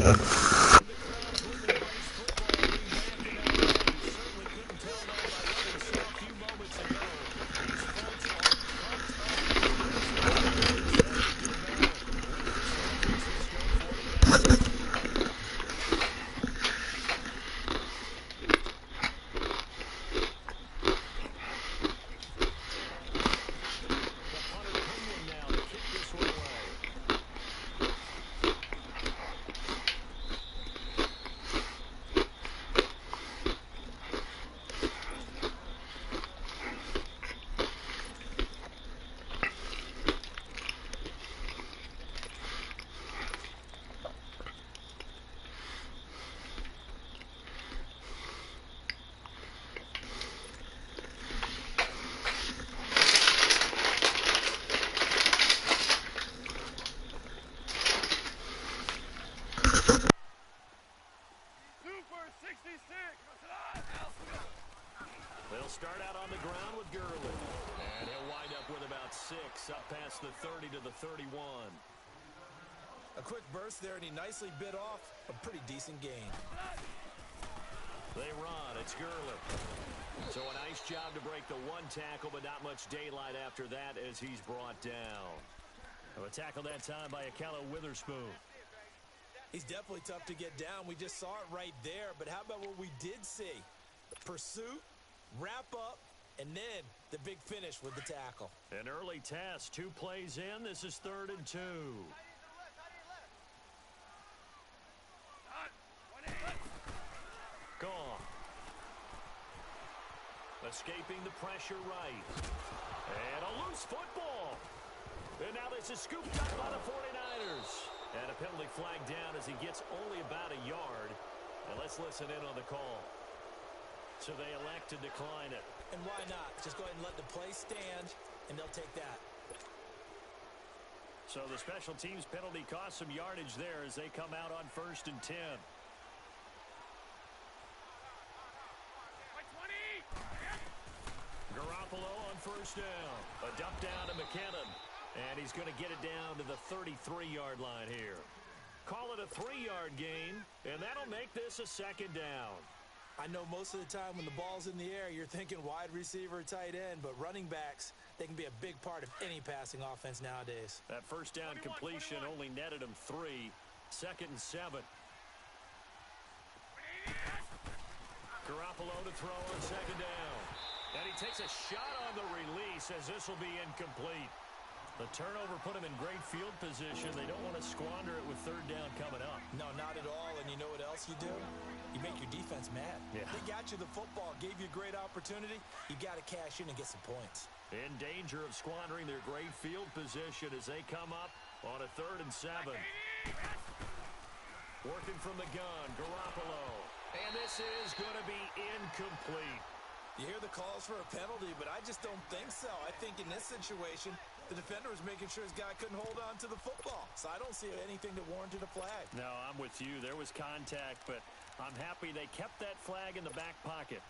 crowd booing nice football being back in action. You certainly couldn't tell that by what we saw a few moments ago. These folks are pumped up. This is their third consecutive battle with the San Francisco 49ers. The punter Penguin now to kick this one away. They'll start out on the ground with Gurley. And he'll wind up with about 6, up past the 30 to the 31. A quick burst there, and he nicely bit off a pretty decent gain. They run. It's Gurley. So a nice job to break the one tackle, but not much daylight after that as he's brought down. A tackle that time by Akello Witherspoon. He's definitely tough to get down. We just saw it right there. But how about what we did see? Pursuit, wrap up, and then the big finish with the tackle. An early test. 2 plays in. This is 3rd and 2. Gone. Escaping the pressure right. And a loose football. And now this is scooped up by the 49ers. And a penalty flag down as he gets only about a yard. And let's listen in on the call. So they elect to decline it. And why not? Just go ahead and let the play stand, and they'll take that. So the special teams penalty cost some yardage there as they come out on 1st and 10. Garoppolo on 1st down. A dump down to McKinnon. And he's going to get it down to the 33-yard line here. Call it a 3-yard gain, and that'll make this a 2nd down. I know most of the time when the ball's in the air, you're thinking wide receiver, tight end, but running backs, they can be a big part of any passing offense nowadays. That 1st down completion only netted him 3. 2nd and 7. Garoppolo to throw on 2nd down. And he takes a shot on the release as this will be incomplete. The turnover put him in great field position. They don't want to squander it with 3rd down coming up. No, not at all. And you know what else you do? You make your defense mad. Yeah. They got you the football, gave you a great opportunity. You got to cash in and get some points. In danger of squandering their great field position as they come up on a 3rd and 7. Working from the gun, Garoppolo. And this is going to be incomplete. You hear the calls for a penalty, but I just don't think so. I think in this situation, the defender was making sure his guy couldn't hold on to the football. So I don't see anything that warranted a flag. No, I'm with you. There was contact, but I'm happy they kept that flag in the back pocket.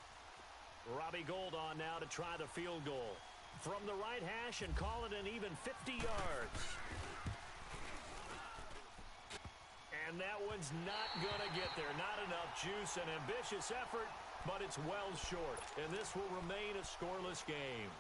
Robbie Gould on now to try the field goal. From the right hash and call it an even 50 yards. And that one's not going to get there. Not enough juice. An ambitious effort, but it's well short. And this will remain a scoreless game.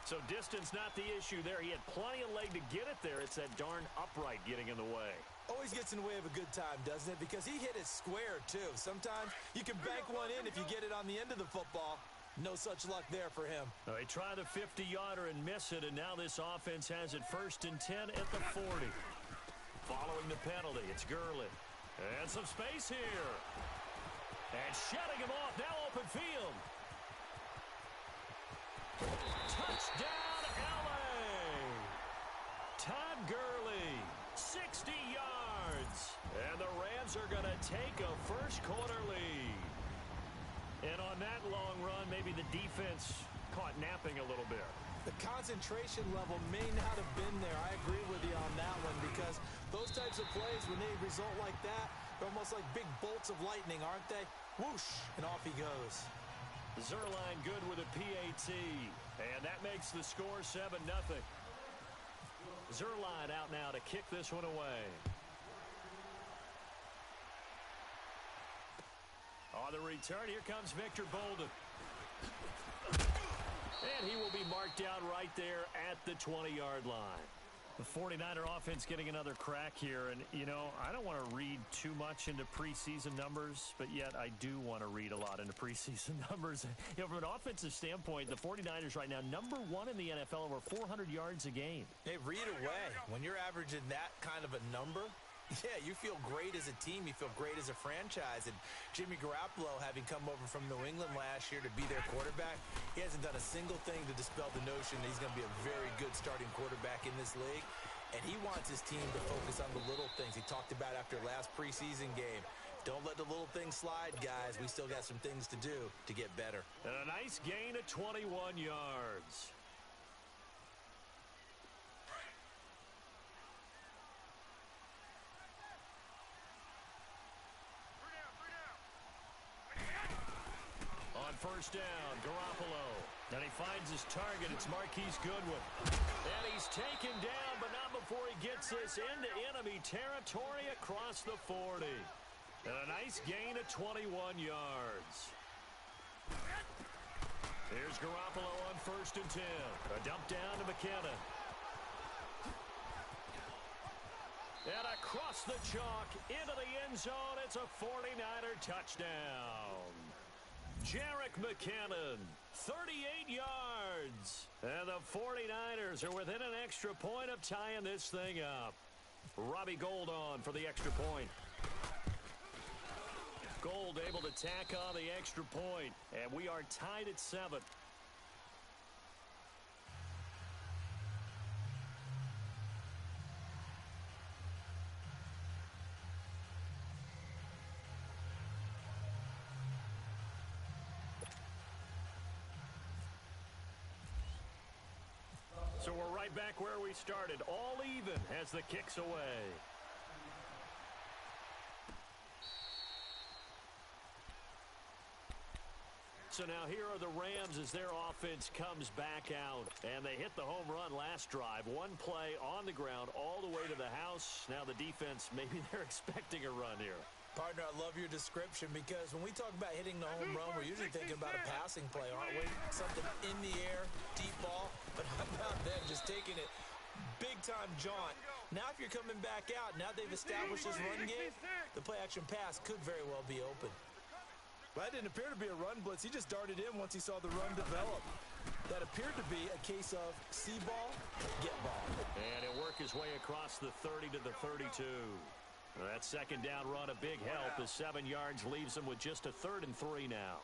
So distance not the issue there. He had plenty of leg to get it there. It's that darn upright getting in the way. Always gets in the way of a good time, doesn't it? Because he hit it square, too. Sometimes you can bank one in if you get it on the end of the football. No such luck there for him. They try the 50-yarder and miss it, and now this offense has it 1st and 10 at the 40. Following the penalty, it's Gurley. And some space here. And shutting him off, now open field. Touchdown, L.A. Todd Gurley, 60 yards. And the Rams are going to take a first-quarter lead. And on that long run, maybe the defense caught napping a little bit. The concentration level may not have been there. I agree with you on that one because those types of plays, when they result like that, they're almost like big bolts of lightning, aren't they? Whoosh, and off he goes. Zerline good with a PAT, and that makes the score 7-0. Zerline out now to kick this one away. On the return, here comes Victor Bolden. And he will be marked down right there at the 20-yard line. The 49er offense getting another crack here. And, you know, I don't want to read too much into preseason numbers, but yet I do want to read a lot into preseason numbers. You know, from an offensive standpoint, the 49ers right now, #1 in the NFL, over 400 yards a game. Hey, read away. When you're averaging that kind of a number, yeah, you feel great as a team. You feel great as a franchise. And Jimmy Garoppolo, having come over from New England last year to be their quarterback, he hasn't done a single thing to dispel the notion that he's going to be a very good starting quarterback in this league. And he wants his team to focus on the little things he talked about after last preseason game. Don't let the little things slide, guys. We still got some things to do to get better. And a nice gain of 21 yards. First down, Garoppolo. And he finds his target. It's Marquise Goodwin. And he's taken down, but not before he gets this into enemy territory across the 40. And a nice gain of 21 yards. Here's Garoppolo on 1st and 10. A dump down to McKinnon. And across the chalk into the end zone. It's a 49er touchdown. Jerick McKinnon, 38 yards. And the 49ers are within an extra point of tying this thing up. Robbie Gould on for the extra point. Gould able to tack on the extra point. And we are tied at 7. So we're right back where we started, all even as the kick's away. So now here are the Rams as their offense comes back out. And they hit the home run last drive. One play on the ground all the way to the house. Now the defense, maybe they're expecting a run here. Partner, I love your description because when we talk about hitting the home run, we're usually thinking about a passing play, aren't we? Something in the air, deep ball. But how about them just taking it big-time jaunt? Now if you're coming back out, now they've established this run game, the play-action pass could very well be open. Well, that didn't appear to be a run blitz. He just darted in once he saw the run develop. That appeared to be a case of see ball, get ball. And he'll work his way across the 30 to the 32. That second down run a big help as 7 yards leaves them with just a 3rd and 3 now.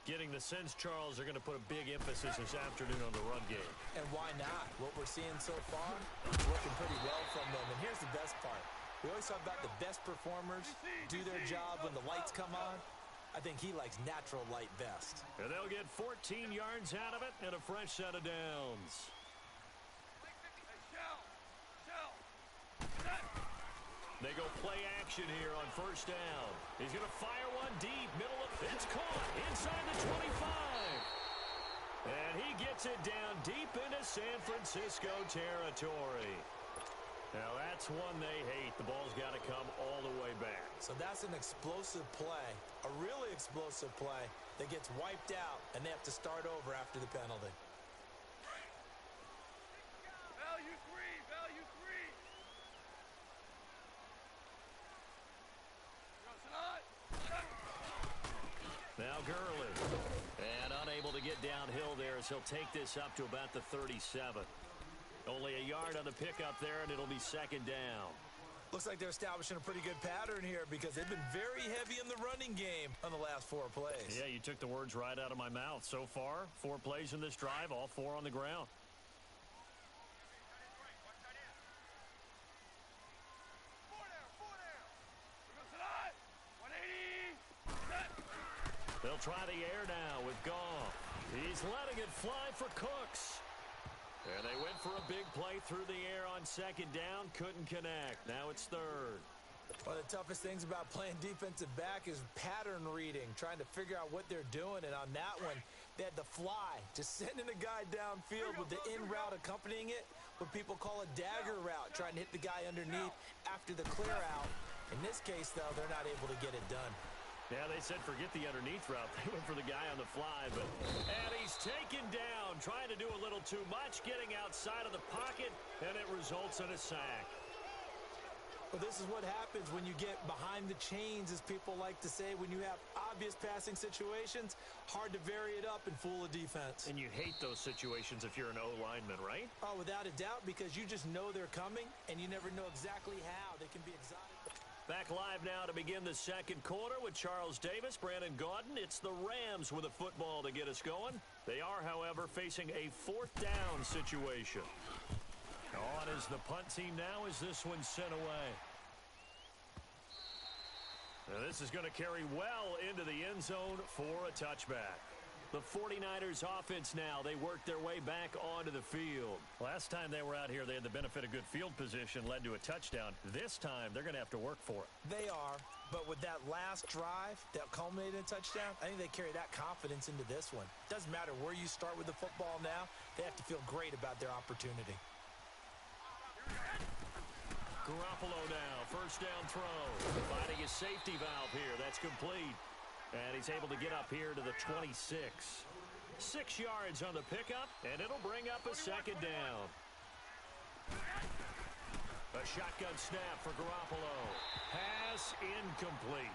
Getting the sense, Charles, are going to put a big emphasis this afternoon on the run game. And why not? What we're seeing so far, working pretty well from them. And here's the best part. We always talk about the best performers do their job when the lights come on. I think he likes natural light best. And they'll get 14 yards out of it and a fresh set of downs. They go play action here on 1st down. He's going to fire one deep, middle of it's caught inside the 25. And he gets it down deep into San Francisco territory. Now that's one they hate. The ball's got to come all the way back. So that's an explosive play, a really explosive play that gets wiped out, and they have to start over after the penalty. Now Gurley. And unable to get downhill there as he'll take this up to about the 37. Only a yard on the pickup there, and it'll be 2nd down. Looks like they're establishing a pretty good pattern here because they've been very heavy in the running game on the last 4 plays. Yeah, you took the words right out of my mouth. So far, 4 plays in this drive, all 4 on the ground. They'll try the air now with Goff. He's letting it fly for Cooks. And they went for a big play through the air on 2nd down. Couldn't connect. Now it's 3rd. One of the toughest things about playing defensive back is pattern reading, trying to figure out what they're doing. And on that one, they had the fly, just sending a guy downfield with the in route accompanying it, what people call a dagger route, trying to hit the guy underneath after the clear out. In this case, though, they're not able to get it done. Yeah, they said forget the underneath route. They went for the guy on the fly, and he's taken down, trying to do a little too much, getting outside of the pocket, and it results in a sack. Well, this is what happens when you get behind the chains, as people like to say. When you have obvious passing situations, hard to vary it up and fool a defense. And you hate those situations if you're an O-lineman, right? Oh, without a doubt, because you just know they're coming, and you never know exactly how. They can be exotic. Back live now to begin the second quarter with Charles Davis, Brandon Gaudin. It's the Rams with a football to get us going. They are, however, facing a fourth down situation. On is the punt team now as this one's sent away. Now this is going to carry well into the end zone for a touchback. The 49ers offense now, they work their way back onto the field. Last time they were out here, they had the benefit of good field position, led to a touchdown. This time, they're going to have to work for it. They are, but with that last drive that culminated in a touchdown, I think they carry that confidence into this one. Doesn't matter where you start with the football now, they have to feel great about their opportunity. Garoppolo now, first down throw. Finding his safety valve here. That's complete. And he's able to get up here to the 26. 6 yards on the pickup, and it'll bring up a second down. A shotgun snap for Garoppolo. Pass incomplete.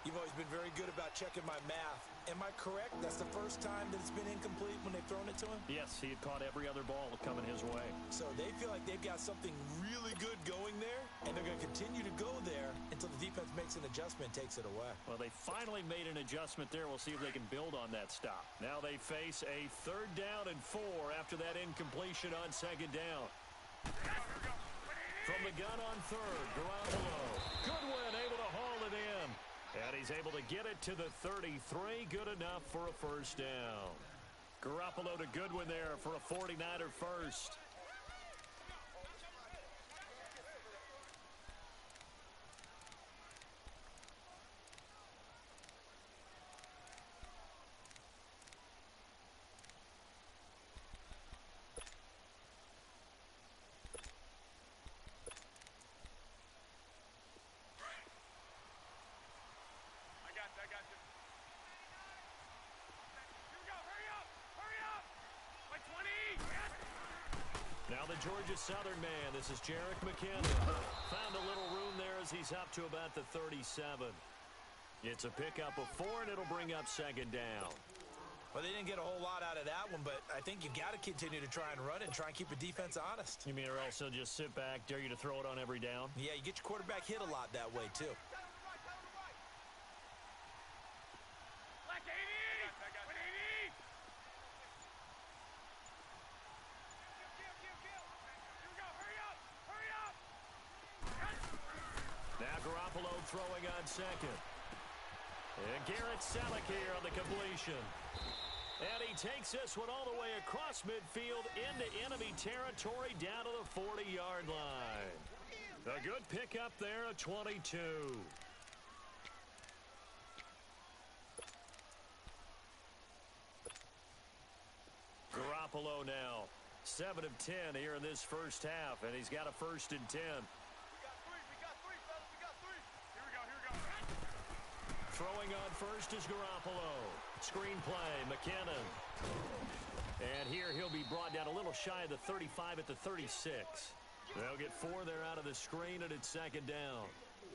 You've always been very good about checking my math. Am I correct? That's the first time that it's been incomplete when they've thrown it to him? Yes, he had caught every other ball coming his way. So they feel like they've got something really good going there, and they're going to continue to go there until the defense makes an adjustment and takes it away. Well, they finally made an adjustment there. We'll see if they can build on that stop. Now they face a 3rd down and 4 after that incompletion on 2nd down. From the gun on 3rd, Garoppolo. Goodwin able to haul it in. And he's able to get it to the 33. Good enough for a first down. Garoppolo to Goodwin there for a 49er first. Now the Georgia Southern man, this is Jerick McKinnon. Found a little room there as he's up to about the 37. It's a pickup of 4, and it'll bring up 2nd down. Well, they didn't get a whole lot out of that one, but I think you got to continue to try and run and try and keep the defense honest. You mean or else they'll just sit back, dare you to throw it on every down? Yeah, you get your quarterback hit a lot that way, too. Now Garoppolo throwing on 2nd. And Garrett Selleck here on the completion. And he takes this one all the way across midfield into enemy territory down to the 40-yard line. A good pickup there, a 22. Garoppolo now, 7 of 10 here in this first half, and he's got a 1st and 10. Throwing on first is Garoppolo. Screen play, McKinnon. And here he'll be brought down a little shy of the 35 at the 36. They'll get 4 there out of the screen, and it's 2nd down.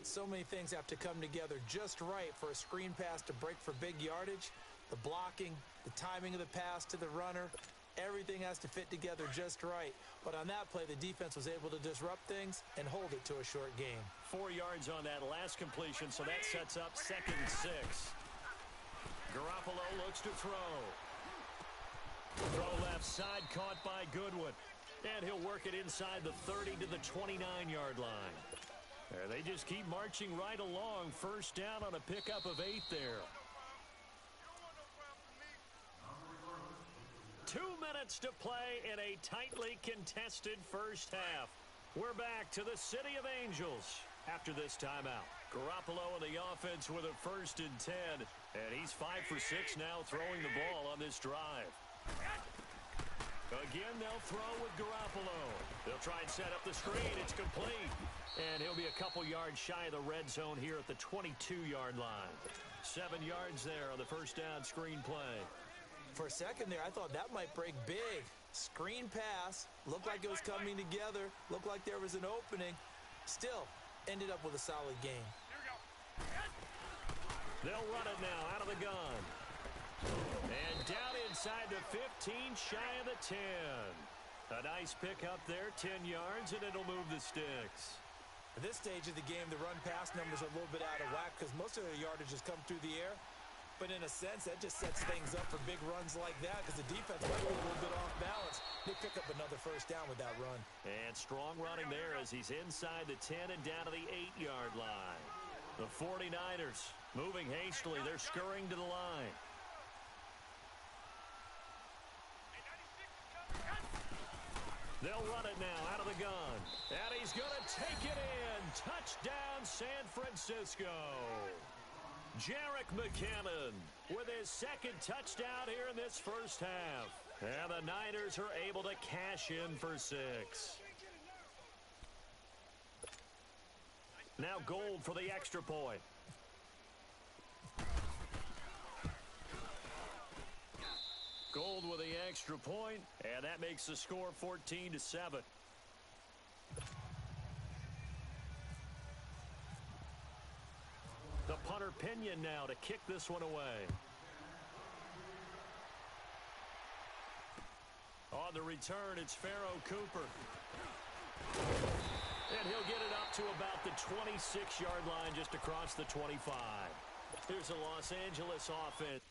So many things have to come together just right for a screen pass to break for big yardage. The blocking, the timing of the pass to the runner, everything has to fit together just right. But on that play, the defense was able to disrupt things and hold it to a short game. 4 yards on that last completion, so that sets up 2nd and 6. Garoppolo looks to throw. Throw left side, caught by Goodwin. And he'll work it inside the 30 to the 29-yard line. There, they just keep marching right along. First down on a pickup of 8 there. 2 minutes to play in a tightly contested first half. We're back to the City of Angels after this timeout. Garoppolo in the offense with a 1st and 10. And he's 5 for 6 now throwing the ball on this drive. Again, they'll throw with Garoppolo. They'll try and set up the screen. It's complete. And he'll be a couple yards shy of the red zone here at the 22-yard line. 7 yards there on the first down screen play. For a second there, I thought that might break big. Screen pass. Looked like it was coming together. Looked like there was an opening. Still, ended up with a solid game. They'll run it now out of the gun. And down inside the 15, shy of the 10. A nice pickup there, 10 yards, and it'll move the sticks. At this stage of the game, the run-pass numbers are a little bit out of whack because most of their yardage has come through the air. But in a sense, that just sets things up for big runs like that because the defense might be a little bit off balance. They pick up another first down with that run. And strong running there as he's inside the 10 and down to the 8-yard line. The 49ers moving hastily. They're scurrying to the line. They'll run it now out of the gun. And he's going to take it in. Touchdown, San Francisco. Jerick McKinnon with his second touchdown here in this first half. And the Niners are able to cash in for 6. Now Gold for the extra point. Gold with the extra point, and that makes the score 14-7. The punter Pinion now to kick this one away. On the return, it's Pharaoh Cooper. And he'll get it up to about the 26-yard line just across the 25. Here's the Los Angeles offense.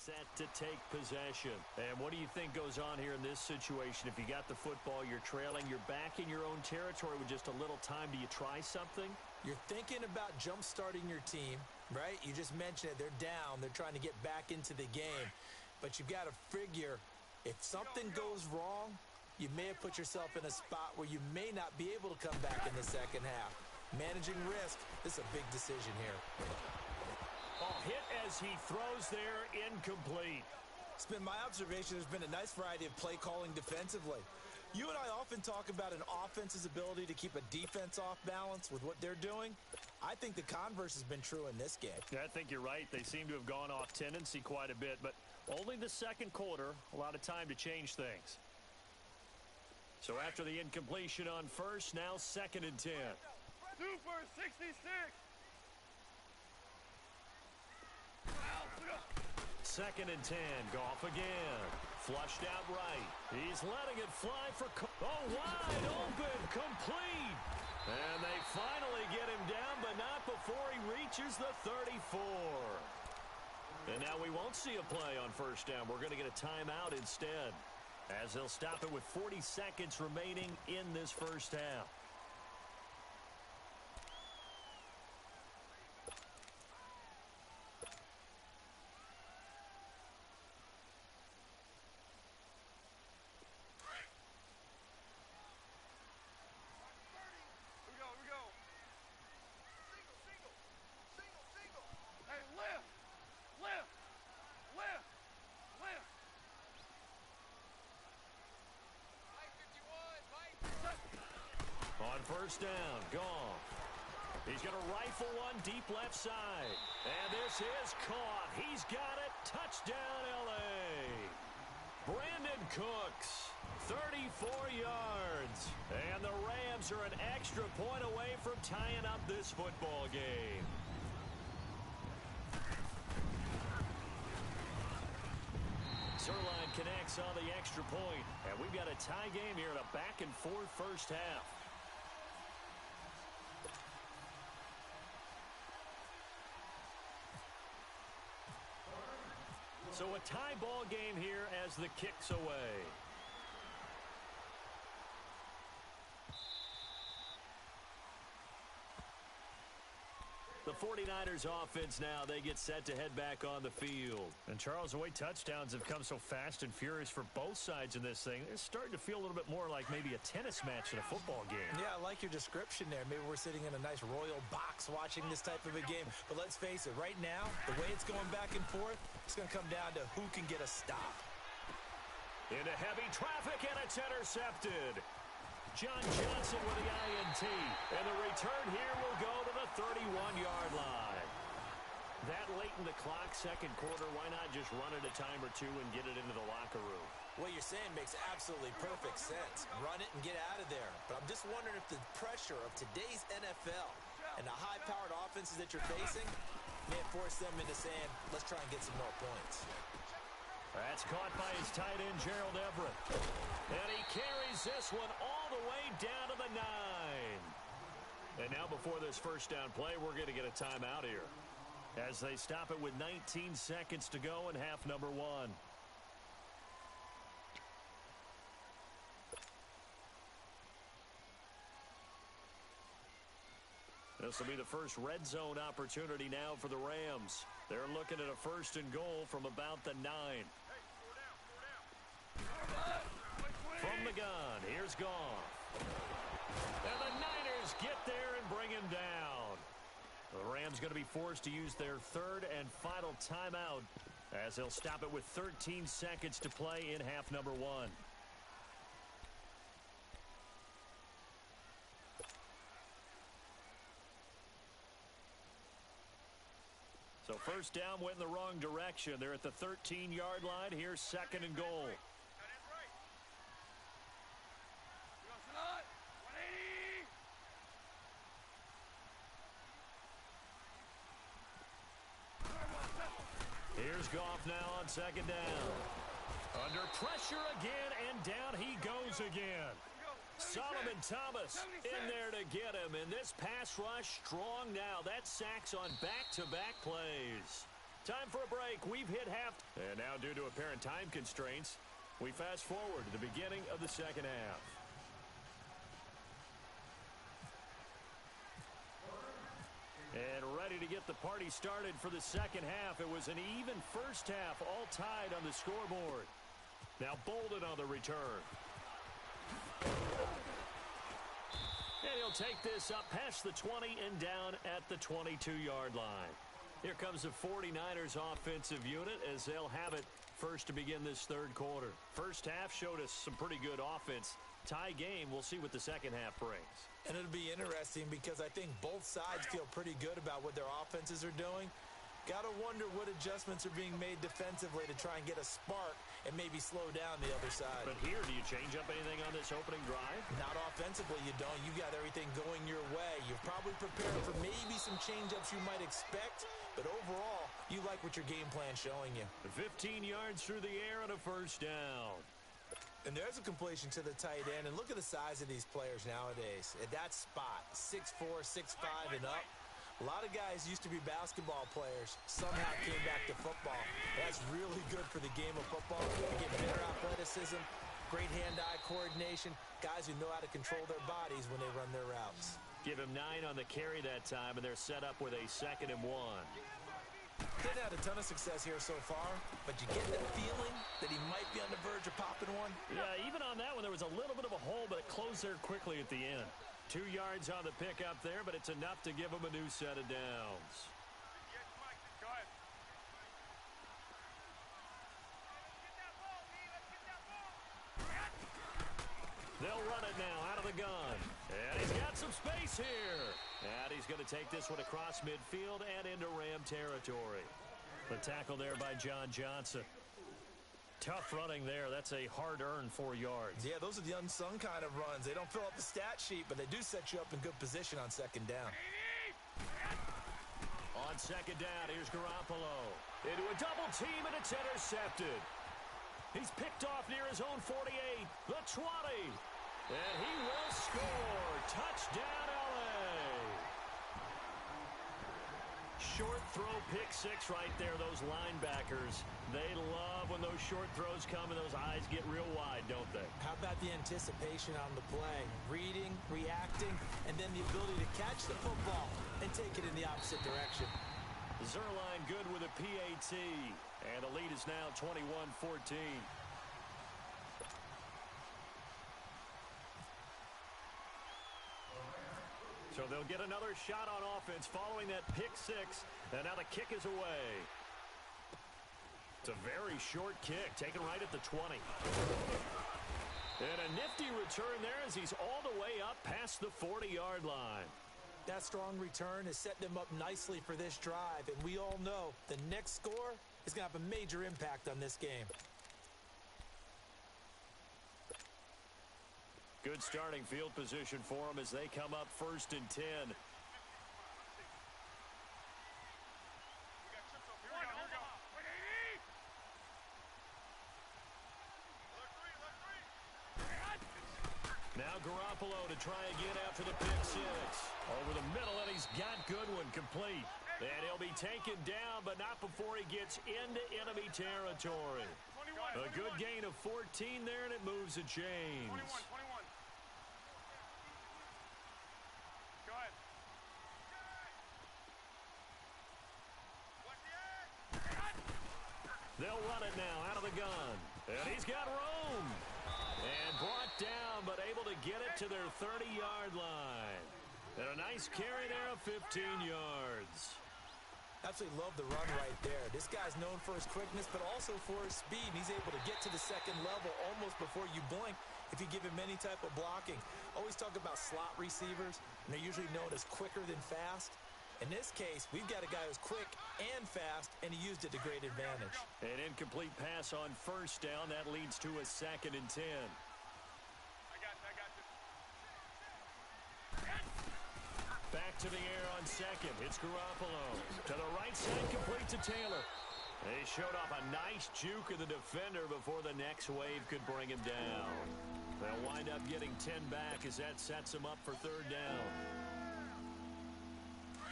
Set to take possession. And what do you think goes on here in this situation? If you got the football, you're trailing, you're back in your own territory with just a little time. Do you try something? You're thinking about jump-starting your team, right? You just mentioned it. They're down. They're trying to get back into the game. But you've got to figure if something goes wrong, you may have put yourself in a spot where you may not be able to come back in the second half. Managing risk, this is a big decision here. Hit as he throws there, incomplete. It's been my observation there's been a nice variety of play calling defensively. You and I often talk about an offense's ability to keep a defense off balance with what they're doing. I think the converse has been true in this game. Yeah, I think you're right. They seem to have gone off tendency quite a bit, but only the second quarter, a lot of time to change things. So after the incompletion on first, now 2nd and 10. 2 for 66. Second and 10. Goff again. Flushed out right. He's letting it fly for... wide open. Complete. And they finally get him down, but not before he reaches the 34. And now we won't see a play on first down. We're going to get a timeout instead, as they'll stop it with 40 seconds remaining in this first half. First down, Goff. He's going to rifle one deep left side. And this is caught. He's got it. Touchdown, L.A. Brandon Cooks, 34 yards. And the Rams are an extra point away from tying up this football game. Zerline connects on the extra point. And we've got a tie game here in a back-and-forth first half. So a tie ball game here as the kick's away. The The 49ers offense now, they get set to head back on the field. And Charles, the way touchdowns have come so fast and furious for both sides in this thing, it's starting to feel a little bit more like maybe a tennis match in a football game. Yeah, I like your description there. Maybe we're sitting in a nice royal box watching this type of a game. But let's face it, right now, the way it's going back and forth, it's going to come down to who can get a stop. Into heavy traffic, and it's intercepted. John Johnson with the INT. And the return here will go to the 31-yard line. That late in the clock, second quarter, why not just run it a time or two and get it into the locker room? What you're saying makes absolutely perfect sense. Run it and get out of there. But I'm just wondering if the pressure of today's NFL and the high-powered offenses that you're facing may force them into saying, let's try and get some more points. That's caught by his tight end, Gerald Everett. And he carries this one all the way down to the 9. And now before this first down play, we're going to get a timeout here, as they stop it with 19 seconds to go in half number 1. This will be the first red zone opportunity now for the Rams. They're looking at a first and goal from about the 9. From the gun, here's Goff. And the Niners get there and bring him down. The Rams going to be forced to use their third and final timeout, as they'll stop it with 13 seconds to play in half number 1. So first down went in the wrong direction. They're at the 13-yard line. Here's second and goal. Here's Goff now on second down. Under pressure again, and down he goes again. Solomon Thomas in there to get him, and this pass rush strong now. That's sacks on back-to-back plays. Time for a break. We've hit half. And now, due to apparent time constraints, we fast forward to the beginning of the second half. And ready to get the party started for the second half. It was an even first half, all tied on the scoreboard. Now Bolden on the return. And he'll take this up past the 20 and down at the 22-yard line. Here comes the 49ers offensive unit as they'll have it first to begin this third quarter. First half showed us some pretty good offense. Tie game, we'll see what the second half brings. And it'll be interesting because I think both sides feel pretty good about what their offenses are doing. Got to wonder what adjustments are being made defensively to try and get a spark and maybe slow down the other side. But here, do you change up anything on this opening drive? Not offensively, you don't. You got everything going your way. You're probably prepared for maybe some change-ups you might expect, but overall, you like what your game plan's showing you. 15 yards through the air and a first down. And there's a completion to the tight end, and look at the size of these players nowadays. At that spot, 6'4", 6'5", and up. A lot of guys used to be basketball players, somehow came back to football. That's really good for the game of football. You get better athleticism, great hand-eye coordination, guys who know how to control their bodies when they run their routes. Give him 9 on the carry that time, and they're set up with a 2nd and 1. Didn't have a ton of success here so far, but you get that feeling that he might be on the verge of popping one? Yeah, even on that one, there was a little bit of a hole, but it closed there quickly at the end. 2 yards on the pickup there, but it's enough to give him a new set of downs. They'll run it now out of the gun. And he's got some space here. And he's going to take this one across midfield and into Ram territory. The tackle there by John Johnson. Tough running there. That's a hard-earned 4 yards. Yeah, those are the unsung kind of runs. They don't fill up the stat sheet, but they do set you up in good position on second down. On second down, here's Garoppolo. Into a double team, and it's intercepted. He's picked off near his own 48, the 20. And he will score. Touchdown, L.A. Short throw, pick 6 right there. Those linebackers, they love when those short throws come and those eyes get real wide, don't they? How about the anticipation on the play? Reading, reacting, and then the ability to catch the football and take it in the opposite direction. Zerline good with a PAT. And the lead is now 21-14. So they'll get another shot on offense following that pick six. And now the kick is away. It's a very short kick, taken right at the 20. And a nifty return there as he's all the way up past the 40-yard line. That strong return has set them up nicely for this drive, and we all know the next score is going to have a major impact on this game. Good starting field position for them as they come up 1st and 10. Now Garoppolo to try again after the pick six. Over the middle, and he's got Goodwin complete. And he'll be taken down, but not before he gets into enemy territory. A good gain of 14 there, and it moves the chains. 21. Go ahead. They'll run it now out of the gun. And he's got room. And brought down, but able to get it to their 30-yard line. And a nice carry there of 15 yards. Absolutely love the run right there. This guy's known for his quickness, but also for his speed. And he's able to get to the second level almost before you blink if you give him any type of blocking. Always talk about slot receivers, and they're usually known as quicker than fast. In this case, we've got a guy who's quick and fast, and he used it to great advantage. An incomplete pass on 1st down. That leads to a 2nd and 10. Back to the air on 2nd. It's Garoppolo. To the right side, complete to Taylor. They showed off a nice juke of the defender before the next wave could bring him down. They'll wind up getting 10 back as that sets them up for 3rd down.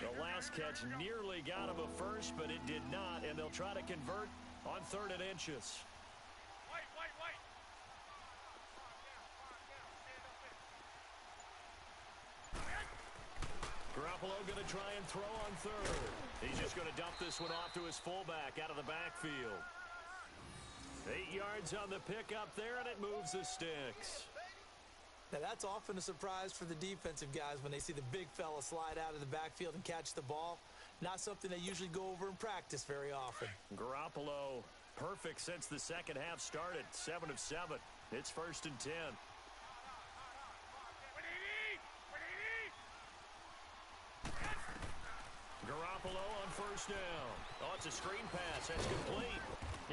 The last catch nearly got him a first, but it did not, and they'll try to convert on 3rd and inches. Garoppolo going to try and throw on 3rd. He's just going to dump this one off to his fullback out of the backfield. 8 yards on the pickup there, and it moves the sticks. Now, that's often a surprise for the defensive guys when they see the big fella slide out of the backfield and catch the ball. Not something they usually go over in practice very often. Garoppolo, perfect since the second half started. 7 of 7. It's 1st and 10. Garoppolo on 1st down. Oh, it's a screen pass. That's complete.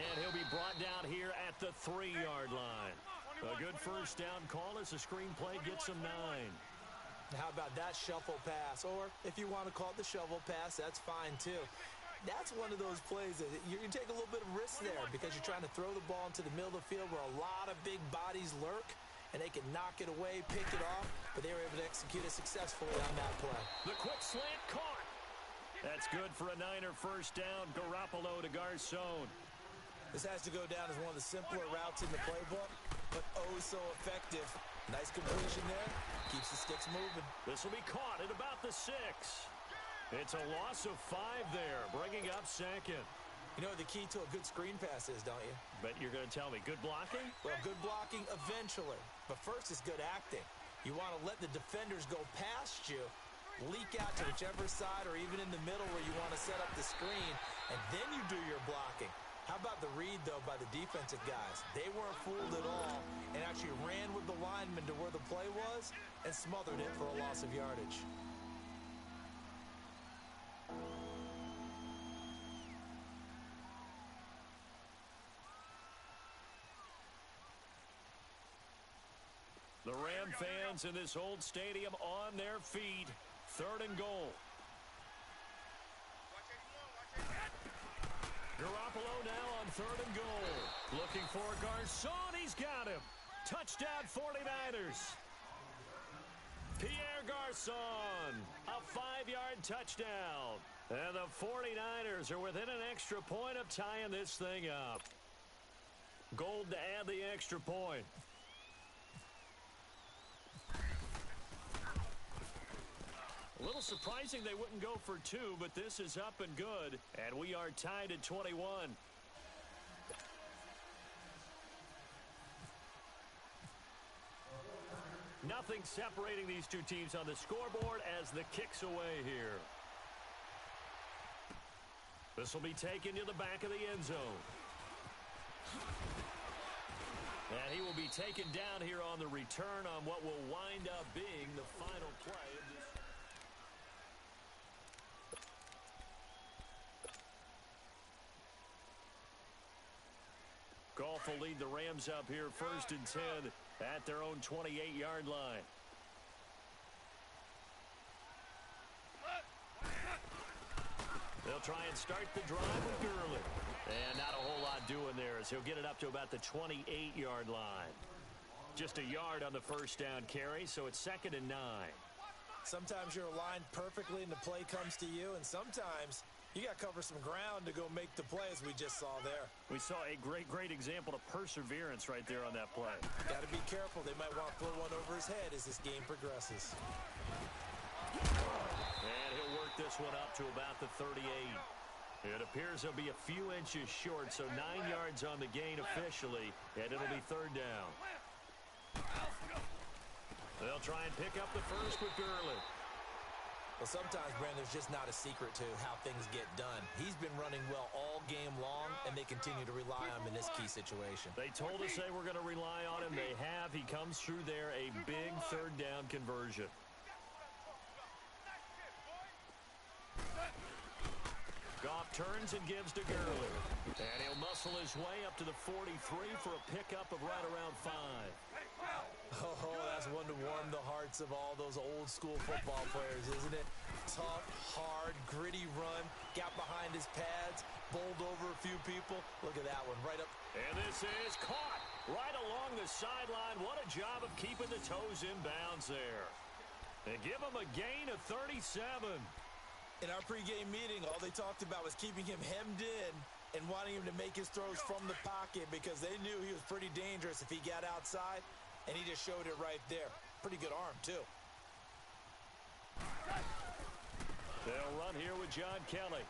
And he'll be brought down here at the 3-yard line. A good 1st down call as the screen play gets him 9. How about that shuffle pass? Or if you want to call it the shovel pass, that's fine too. That's one of those plays that you can take a little bit of risk there because you're trying to throw the ball into the middle of the field where a lot of big bodies lurk, and they can knock it away, pick it off, but they were able to execute it successfully on that play. The quick slant caught. That's good for a Niner 1st down. Garoppolo to Garcon. This has to go down as one of the simpler routes in the playbook, but oh so effective. Nice completion there. Keeps the sticks moving. This will be caught at about the 6. It's a loss of 5 there, bringing up 2nd. You know what the key to a good screen pass is, don't you? But you're going to tell me, good blocking? Well, good blocking eventually. But first is good acting. You want to let the defenders go past you, leak out to whichever side or even in the middle where you want to set up the screen, and then you do your blocking. How about the read, though, by the defensive guys? They weren't fooled at all and actually ran with the lineman to where the play was and smothered it for a loss of yardage. The Ram fans in this old stadium on their feet. 3rd and goal. Garoppolo now on 3rd and goal. Looking for Garcon. He's got him. Touchdown 49ers. Pierre Garcon. A 5-yard touchdown. And the 49ers are within an extra point of tying this thing up. Gold to add the extra point. A little surprising they wouldn't go for two, but this is up and good, and we are tied at 21. Nothing separating these two teams on the scoreboard as the kick's away here. This will be taken to the back of the end zone. And he will be taken down here on the return on what will wind up being the final play of this. Goff will lead the Rams up here 1st and 10 at their own 28-yard line. They'll try and start the drive with Gurley. And not a whole lot doing there as he'll get it up to about the 28-yard line. Just a yard on the first down carry, so it's 2nd and 9. Sometimes you're aligned perfectly and the play comes to you, and sometimes you got to cover some ground to go make the play, as we just saw there. We saw a great example of perseverance right there on that play. Got to be careful. They might want to throw one over his head as this game progresses. And he'll work this one up to about the 38. It appears he'll be a few inches short, so 9 yards on the gain officially, and it'll be 3rd down. They'll try and pick up the first with Gurley. Well, sometimes, Brandon, there's just not a secret to how things get done. He's been running well all game long, and they continue to rely on him in this key situation. They told us they were going to rely on him. They have. He comes through there, a big 3rd down conversion. Goff turns and gives to Gurley. And he'll muscle his way up to the 43 for a pickup of right around 5. Oh, that's one to warm the hearts of all those old-school football players, isn't it? Tough, hard, gritty run, got behind his pads, bowled over a few people. Look at that one, right up. And this is caught right along the sideline. What a job of keeping the toes in bounds there. They give him a gain of 37. In our pregame meeting, all they talked about was keeping him hemmed in and wanting him to make his throws from the pocket because they knew he was pretty dangerous if he got outside, and he just showed it right there. Pretty good arm, too. They'll run here with John Kelly.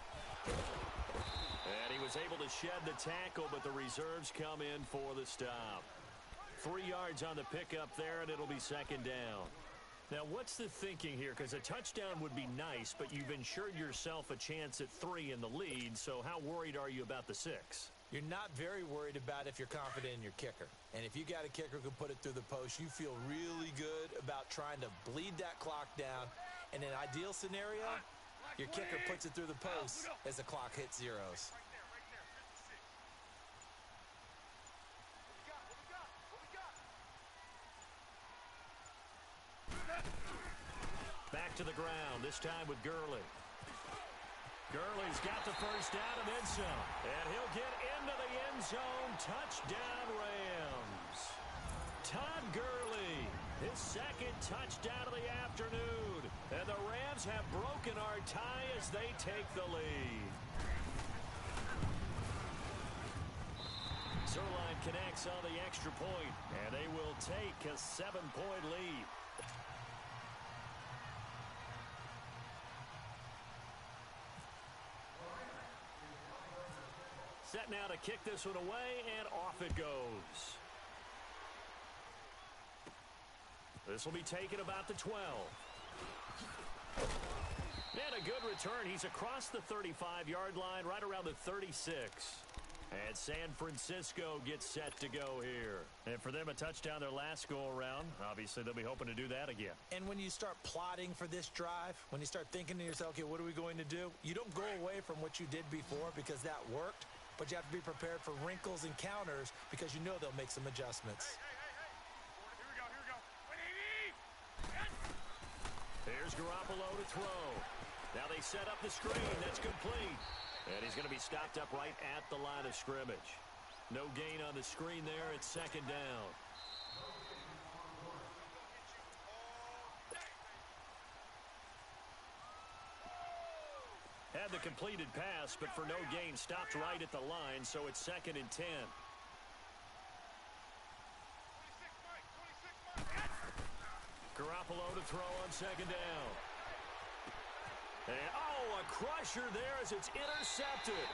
And he was able to shed the tackle, but the reserves come in for the stop. 3 yards on the pickup there, and it'll be 2nd down. Now, what's the thinking here? Because a touchdown would be nice, but you've ensured yourself a chance at 3 in the lead, so how worried are you about the 6? You're not very worried about if you're confident in your kicker. And if you got a kicker who can put it through the post, you feel really good about trying to bleed that clock down. In an ideal scenario, your kicker puts it through the post as the clock hits zeros. Back to the ground, this time with Gurley. Gurley's got the first down and then some. And he'll get into the end zone. Touchdown, Rams. Todd Gurley, his 2nd touchdown of the afternoon. And the Rams have broken our tie as they take the lead. Zerline connects on the extra point, and they will take a 7-point lead. Set now to kick this one away, and off it goes. This will be taken about the 12. And a good return. He's across the 35-yard line, right around the 36. And San Francisco gets set to go here. And for them, a touchdown their last go-around. Obviously, they'll be hoping to do that again. And when you start plotting for this drive, when you start thinking to yourself, okay, what are we going to do? You don't go away from what you did before because that worked. But you have to be prepared for wrinkles and counters because you know they'll make some adjustments. Here we go. Here's Garoppolo to throw. Now they set up the screen. That's complete. And he's going to be stopped up right at the line of scrimmage. No gain on the screen there. It's 2nd down. Had the completed pass, but for no gain, stopped right at the line, so it's 2nd and 10. Garoppolo to throw on 2nd down. And, oh, a crusher there as it's intercepted.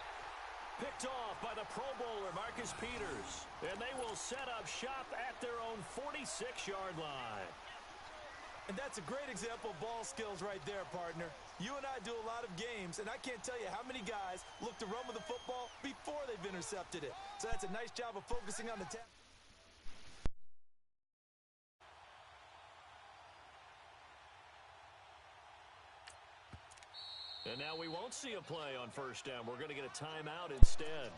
Picked off by the Pro Bowler, Marcus Peters. And they will set up shop at their own 46-yard line. And that's a great example of ball skills right there, partner. You and I do a lot of games, and I can't tell you how many guys look to run with the football before they've intercepted it. So that's a nice job of focusing on the tap. And now we won't see a play on first down. We're going to get a timeout instead.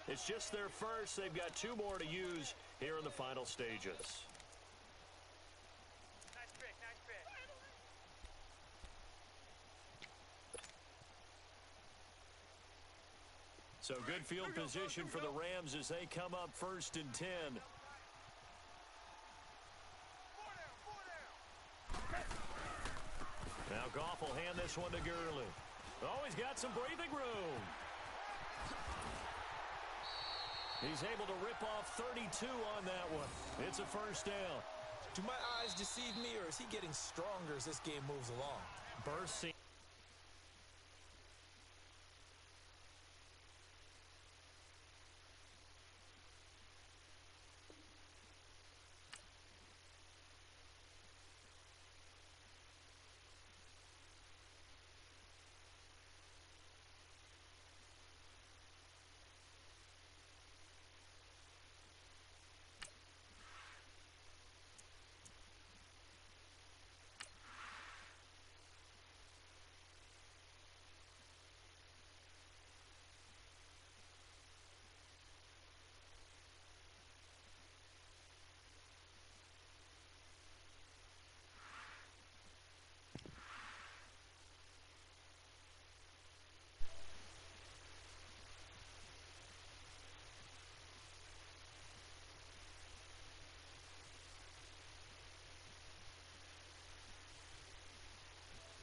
It's just their first. They've got 2 more to use here in the final stages. Nice pick, nice pick. So good field position for the Rams as they come up first and 10. Now Goff will hand this one to Gurley. Oh, he's got some breathing room. He's able to rip off 32 on that one. It's a first down. Do my eyes deceive me, or is he getting stronger as this game moves along? Burst.